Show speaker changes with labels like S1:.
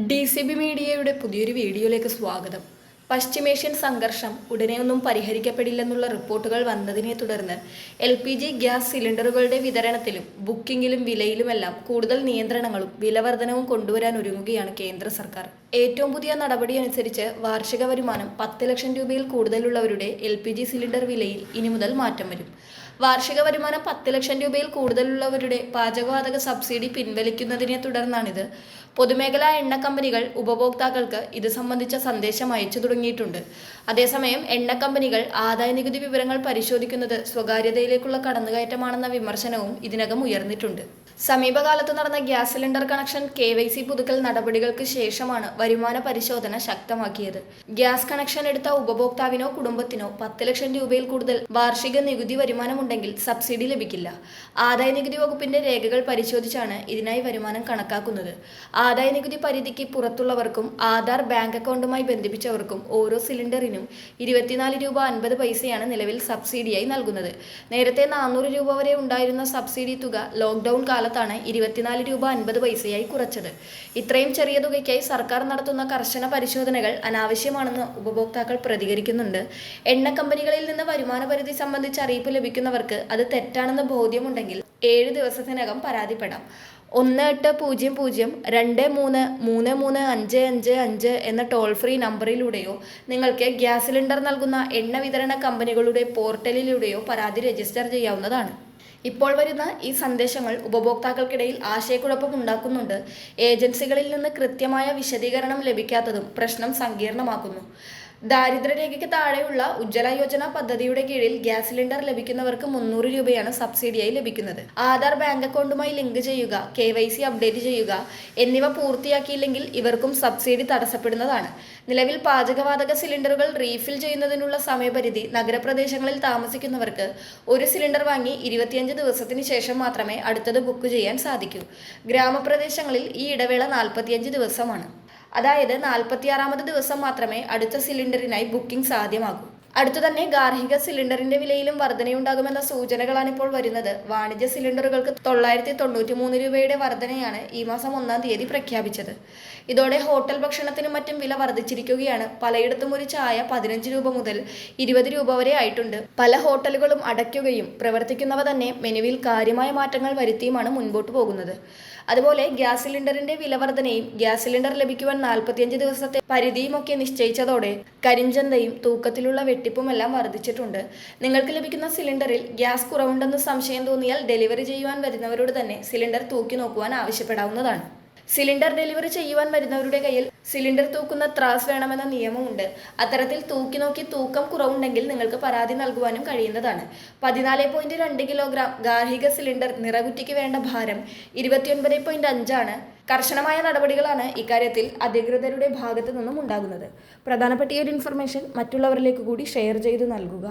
S1: DCB മീഡിയയുടെ പുതിയൊരു വീഡിയോയിലേക്ക് സ്വാഗതം. പശ്ചിമേഷ്യൻ സംഘർഷം ഉടനെയൊന്നും പരിഹരിക്കപ്പെടില്ലെന്നുള്ള റിപ്പോർട്ടുകൾ വന്നതിനെ തുടർന്ന് LPG ഗ്യാസ് സിലിണ്ടറുകളുടെ വിതരണത്തിലും ബുക്കിംഗിലും വിലയിലുമെല്ലാം കൂടുതൽ നിയന്ത്രണങ്ങളും വിലവർധനവും കൊണ്ടുവരാൻ ഒരുങ്ങുകയാണ് കേന്ദ്ര സർക്കാർ. ഏറ്റവും പുതിയ നടപടി അനുസരിച്ച് വാർഷിക വരുമാനം 10 ലക്ഷം രൂപയിൽ കൂടുതലുള്ളവരുടെ LPG സിലിണ്ടർ വിലയിൽ ഇനി മുതൽ മാറ്റം വരും. വാർഷിക വരുമാനം 10 ലക്ഷം രൂപയിൽ കൂടുതലുള്ളവരുടെ പാചകവാതക സബ്സിഡി പിൻവലിക്കുന്നതിനെ തുടർന്നാണിത്. പൊതുമേഖലാ എണ്ണ കമ്പനികൾ ഉപഭോക്താക്കൾക്ക് ഇത് സംബന്ധിച്ച സന്ദേശം അയച്ചു തുടങ്ങിയിട്ടുണ്ട്. അതേസമയം എണ്ണ കമ്പനികൾ ആദായനികുതി വിവരങ്ങൾ പരിശോധിക്കുന്നത് സ്വകാര്യതയിലേക്കുള്ള കടന്നുകയറ്റമാണെന്ന വിമർശനവും ഇതിനകം ഉയർന്നിട്ടുണ്ട്. സമീപകാലത്ത് നടന്ന ഗ്യാസ് സിലിണ്ടർ കണക്ഷൻ KYC പുതുക്കൽ നടപടികൾക്ക് ശേഷമാണ് വരുമാന പരിശോധന ശക്തമാക്കിയത്. ഗ്യാസ് കണക്ഷൻ എടുത്ത ഉപഭോക്താവിനോ കുടുംബത്തിനോ 10 ലക്ഷം രൂപയിൽ കൂടുതൽ വാർഷിക നികുതി വരുമാനമുണ്ടെങ്കിൽ സബ്സിഡി ലഭിക്കില്ല. ആദായനികുതി വകുപ്പിന്റെ രേഖകൾ പരിശോധിച്ചാണ് ഇതിനായി വരുമാനം കണക്കാക്കുന്നത്. ആദായനികുതി പരിധിക്ക് പുറത്തുള്ളവർക്കും ആധാർ ബാങ്ക് അക്കൗണ്ടുമായി ബന്ധിപ്പിച്ചവർക്കും ഓരോ സിലിണ്ടറിനും 24 രൂപ 50 പൈസയാണ് നിലവിൽ സബ്സിഡിയായി നൽകുന്നത്. നേരത്തെ 400 രൂപ വരെ ഉണ്ടായിരുന്ന സബ്സിഡി തുക ലോക്ക്ഡൌൺ കാലത്താണ് 24 രൂപ 50 പൈസയായി കുറച്ചത്. ഇത്രയും ചെറിയ തുകയ്ക്കായി സർക്കാർ നടത്തുന്ന കർശന പരിശോധനകൾ അനാവശ്യമാണെന്ന് ഉപഭോക്താക്കൾ പ്രതികരിക്കുന്നുണ്ട്. എണ്ണ കമ്പനികളിൽ നിന്ന് വരുമാന പരിധി സംബന്ധിച്ച് അറിയിപ്പ് ലഭിക്കുന്നവർക്ക് അത് തെറ്റാണെന്ന് ബോധ്യമുണ്ടെങ്കിൽ 7 ദിവസത്തിനകം പരാതിപ്പെടാം. 180023335555 എന്ന ടോൾ ഫ്രീ നമ്പറിലൂടെയോ നിങ്ങൾക്ക് ഗ്യാസ് സിലിണ്ടർ നൽകുന്ന എണ്ണ വിതരണ കമ്പനികളുടെ പോർട്ടലിലൂടെയോ പരാതി രജിസ്റ്റർ ചെയ്യാവുന്നതാണ്. ഇപ്പോൾ വരുന്ന ഈ സന്ദേശങ്ങൾ ഉപഭോക്താക്കൾക്കിടയിൽ ആശയക്കുഴപ്പം ഉണ്ടാക്കുന്നുണ്ട്. ഏജൻസികളിൽ നിന്ന് കൃത്യമായ വിശദീകരണം ലഭിക്കാത്തതും പ്രശ്നം സങ്കീർണമാക്കുന്നു. ദാരിദ്ര്യരേഖയ്ക്ക് താഴെയുള്ള ഉജ്ജ്വല യോജന പദ്ധതിയുടെ കീഴിൽ ഗ്യാസ് സിലിണ്ടർ ലഭിക്കുന്നവർക്ക് 300 രൂപയാണ് സബ്സിഡിയായി ലഭിക്കുന്നത്. ആധാർ ബാങ്ക് അക്കൗണ്ടുമായി ലിങ്ക് ചെയ്യുക, KYC അപ്ഡേറ്റ് ചെയ്യുക എന്നിവ പൂർത്തിയാക്കിയില്ലെങ്കിൽ ഇവർക്കും സബ്സിഡി തടസ്സപ്പെടുന്നതാണ്. നിലവിൽ പാചകവാതക സിലിണ്ടറുകൾ റീഫിൽ ചെയ്യുന്നതിനുള്ള സമയപരിധി നഗരപ്രദേശങ്ങളിൽ താമസിക്കുന്നവർക്ക് ഒരു സിലിണ്ടർ വാങ്ങി 25 ദിവസത്തിന് ശേഷം മാത്രമേ അടുത്തത് ബുക്ക് ചെയ്യാൻ സാധിക്കൂ. ഗ്രാമപ്രദേശങ്ങളിൽ ഈ ഇടവേള 45 ദിവസമാണ്. അതായത് 46ാമത് ദിവസം മാത്രമേ അടുത്ത സിലിണ്ടറിനായി ബുക്കിംഗ് സാധ്യമാകൂ. അടുത്തുതന്നെ ഗാർഹിക സിലിണ്ടറിന്റെ വിലയിലും വർധനയുണ്ടാകുമെന്ന സൂചനകളാണ് ഇപ്പോൾ വരുന്നത്. വാണിജ്യ സിലിണ്ടറുകൾക്ക് 993 രൂപയുടെ വർധനയാണ് ഈ മാസം 1-ാം തീയതി പ്രഖ്യാപിച്ചത്. ഇതോടെ ഹോട്ടൽ ഭക്ഷണത്തിനും മറ്റും വില വർദ്ധിച്ചിരിക്കുകയാണ്. പലയിടത്തും ഒരു ചായ 15 രൂപ മുതൽ 20 രൂപ വരെ ആയിട്ടുണ്ട്. പല ഹോട്ടലുകളും അടയ്ക്കുകയും പ്രവർത്തിക്കുന്നവ തന്നെ മെനുവിൽ കാര്യമായ മാറ്റങ്ങൾ വരുത്തിയുമാണ് മുൻപോട്ട് പോകുന്നത്. അതുപോലെ ഗ്യാസ് സിലിണ്ടറിന്റെ വില വർധനയും ഗ്യാസ് സിലിണ്ടർ ലഭിക്കുവാൻ 45 ദിവസത്തെ പരിധിയുമൊക്കെ നിശ്ചയിച്ചതോടെ കരിഞ്ചന്തയും തൂക്കത്തിലുള്ള വെട്ടിപ്പുമെല്ലാം വർദ്ധിച്ചിട്ടുണ്ട്. നിങ്ങൾക്ക് ലഭിക്കുന്ന സിലിണ്ടറിൽ ഗ്യാസ് കുറവുണ്ടെന്ന് സംശയം തോന്നിയാൽ ഡെലിവറി ചെയ്യുവാൻ വരുന്നവരോട് തന്നെ സിലിണ്ടർ തൂക്കി നോക്കുവാൻ ആവശ്യപ്പെടാവുന്നതാണ്. സിലിണ്ടർ ഡെലിവറി ചെയ്യുവാൻ വരുന്നവരുടെ കയ്യിൽ സിലിണ്ടർ തൂക്കുന്ന ത്രാസ് വേണമെന്ന നിയമമുണ്ട്. അത്തരത്തിൽ തൂക്കി നോക്കി തൂക്കം കുറവുണ്ടെങ്കിൽ നിങ്ങൾക്ക് പരാതി നൽകുവാനും കഴിയുന്നതാണ്. 14.2 കിലോഗ്രാം ഗാർഹിക സിലിണ്ടർ നിറകുറ്റിക്ക് വേണ്ട ഭാരം 29.5 ആണ്. കർശനമായ നടപടികളാണ് ഇക്കാര്യത്തിൽ അധികൃതരുടെ ഭാഗത്തു നിന്നും ഉണ്ടാകുന്നത്. പ്രധാനപ്പെട്ട ഈ ഒരു ഇൻഫർമേഷൻ മറ്റുള്ളവരിലേക്ക് കൂടി ഷെയർ ചെയ്ത് നൽകുക.